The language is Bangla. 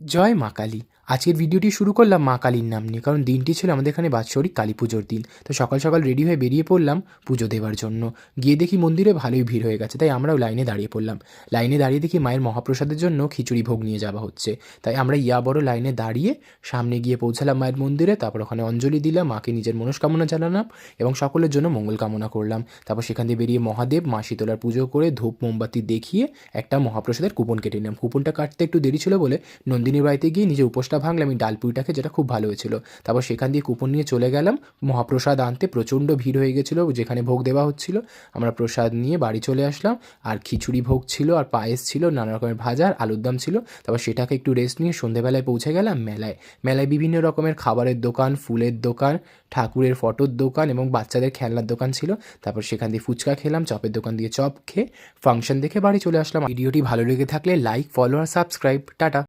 জয় মা কালী। আজকের ভিডিওটি শুরু করলাম মা কালীর নাম নিয়ে, কারণ দিনটি ছিল আমাদের এখানে বাৎসরিক কালী পুজোর দিন। তো সকাল সকাল রেডি হয়ে বেরিয়ে পড়লাম পুজো দেওয়ার জন্য। গিয়ে দেখি মন্দিরে ভালোই ভিড় হয়ে গেছে, তাই আমরাও লাইনে দাঁড়িয়ে পড়লাম। লাইনে দাঁড়িয়ে দেখি মায়ের মহাপ্রসাদের জন্য খিচুড়ি ভোগ নিয়ে যাওয়া হচ্ছে। তাই আমরা বড় লাইনে দাঁড়িয়ে সামনে গিয়ে পৌঁছালাম মায়ের মন্দিরে। তারপর ওখানে অঞ্জলি দিলাম, মাকে নিজের মনস্কামনা জানালাম এবং সকলের জন্য মঙ্গল কামনা করলাম। তারপর সেখান দিয়ে বেরিয়ে মহাদেব মা শীতলার পুজো করে ধূপ মোমবাতি দেখিয়ে একটা মহাপ্রসাদের কুপন কেটে নিলাম। কুপনটা কাটতে একটু দেরি ছিল বলে নন্দিনীর বাড়িতে গিয়ে নিজে উপোসটা ভাঙলাম এই ডালপুরিটাকে, যেটা খুব ভালো হয়েছিল। তারপর সেখান দিয়ে কুপন নিয়ে চলে গেলাম মহাপ্রসাদ আনতে। প্রচণ্ড ভিড় হয়ে গেছিলো যেখানে ভোগ দেওয়া হচ্ছিল। আমরা প্রসাদ নিয়ে বাড়ি চলে আসলাম। আর খিচুড়ি ভোগ ছিল, আর পায়েস ছিল, নানা রকমের ভাজা আর আলুর দম ছিল। তারপর সেটাকে একটু রেস্ট নিয়ে সন্ধেবেলায় পৌঁছে গেলাম মেলায়। মেলায় বিভিন্ন রকমের খাবারের দোকান, ফুলের দোকান, ঠাকুরের ফটোর দোকান এবং বাচ্চাদের খেলনার দোকান ছিল। তারপর সেখান দিয়ে ফুচকা খেলাম, চপের দোকান দিয়ে চপ খেয়ে ফাংশন দেখে বাড়ি চলে আসলাম। ভিডিওটি ভালো লেগে থাকলে লাইক, ফলো আর সাবস্ক্রাইব। টাটা।